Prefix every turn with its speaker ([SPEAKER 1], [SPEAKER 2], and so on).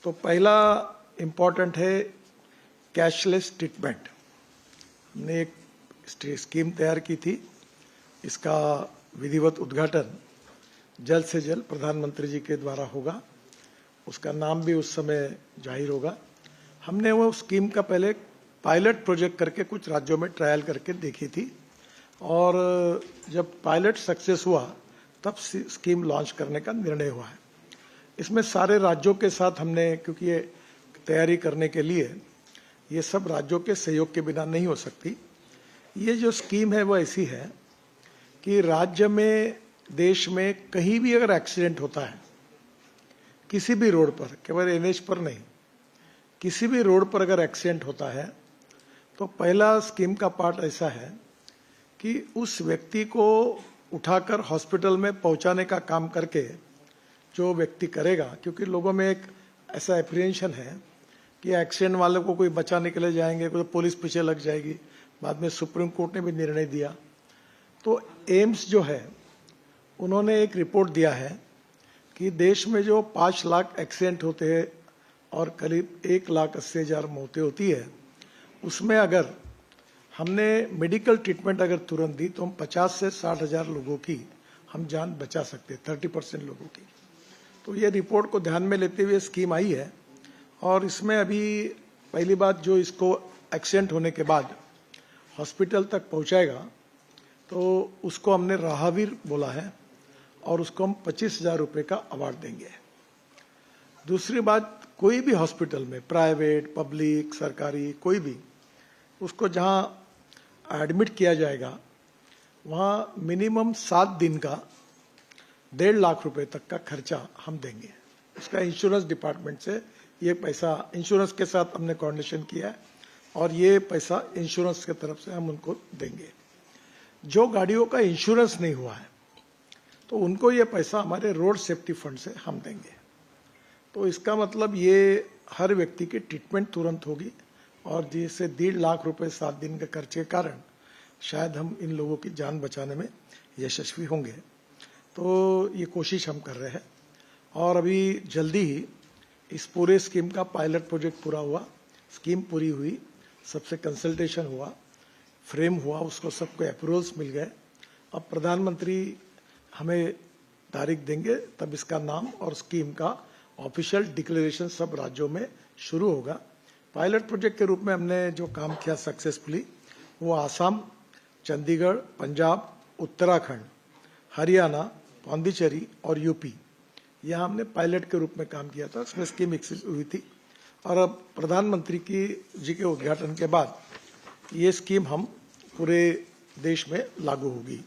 [SPEAKER 1] तो पहला इम्पोर्टेंट है कैशलेस ट्रीटमेंट। हमने एक स्कीम तैयार की थी, इसका विधिवत उद्घाटन जल्द से जल्द प्रधानमंत्री जी के द्वारा होगा। उसका नाम भी उस समय जाहिर होगा। हमने वो स्कीम का पहले पायलट प्रोजेक्ट करके कुछ राज्यों में ट्रायल करके देखी थी, और जब पायलट सक्सेस हुआ तब स्कीम लॉन्च करने का निर्णय हुआ है। इसमें सारे राज्यों के साथ हमने, क्योंकि ये तैयारी करने के लिए ये सब राज्यों के सहयोग के बिना नहीं हो सकती। ये जो स्कीम है वो ऐसी है कि राज्य में, देश में कहीं भी अगर एक्सीडेंट होता है, किसी भी रोड पर, केवल एनएच पर नहीं, किसी भी रोड पर अगर एक्सीडेंट होता है तो पहला स्कीम का पार्ट ऐसा है कि उस व्यक्ति को उठाकर हॉस्पिटल में पहुंचाने का काम करके जो व्यक्ति करेगा, क्योंकि लोगों में एक ऐसा एप्रीहेंशन है कि एक्सीडेंट वाले को कोई बचाने के लिए जाएंगे, कोई पुलिस पीछे लग जाएगी। बाद में सुप्रीम कोर्ट ने भी निर्णय दिया। तो एम्स जो है, उन्होंने एक रिपोर्ट दिया है कि देश में जो 5 लाख एक्सीडेंट होते हैं और करीब 1,80,000 मौतें होती है, उसमें अगर हमने मेडिकल ट्रीटमेंट अगर तुरंत दी तो हम 50 से 60,000 लोगों की हम जान बचा सकते, 30% लोगों की। तो ये रिपोर्ट को ध्यान में लेते हुए स्कीम आई है। और इसमें अभी पहली बात, जो इसको एक्सीडेंट होने के बाद हॉस्पिटल तक पहुंचाएगा तो उसको हमने राहवीर बोला है, और उसको हम 25,000 रुपये का अवार्ड देंगे। दूसरी बात, कोई भी हॉस्पिटल में, प्राइवेट, पब्लिक, सरकारी, कोई भी, उसको जहां एडमिट किया जाएगा वहां मिनिमम 7 दिन का 1.5 लाख रुपए तक का खर्चा हम देंगे। उसका इंश्योरेंस डिपार्टमेंट से ये पैसा, इंश्योरेंस के साथ हमने कोऑर्डिनेशन किया है, और ये पैसा इंश्योरेंस की तरफ से हम उनको देंगे। जो गाड़ियों का इंश्योरेंस नहीं हुआ है तो उनको ये पैसा हमारे रोड सेफ्टी फंड से हम देंगे। तो इसका मतलब ये हर व्यक्ति की ट्रीटमेंट तुरंत होगी, और जिससे 1.5 लाख रुपए 7 दिन के खर्चे के कारण शायद हम इन लोगों की जान बचाने में यशस्वी होंगे। तो ये कोशिश हम कर रहे हैं, और अभी जल्दी ही इस पूरे स्कीम का पायलट प्रोजेक्ट पूरा हुआ, स्कीम पूरी हुई, सबसे कंसल्टेशन हुआ, फ्रेम हुआ, उसको सबको अप्रूवल्स मिल गए। अब प्रधानमंत्री हमें तारीख देंगे, तब इसका नाम और स्कीम का ऑफिशियल डिक्लेरेशन सब राज्यों में शुरू होगा। पायलट प्रोजेक्ट के रूप में हमने जो काम किया सक्सेसफुली, वो आसाम, चंडीगढ़, पंजाब, उत्तराखंड, हरियाणा, पांडिचेरी और यूपी, यहाँ हमने पायलट के रूप में काम किया था। उसमें स्कीम विकसित हुई थी, और अब प्रधानमंत्री जी के उद्घाटन के बाद ये स्कीम हम पूरे देश में लागू होगी।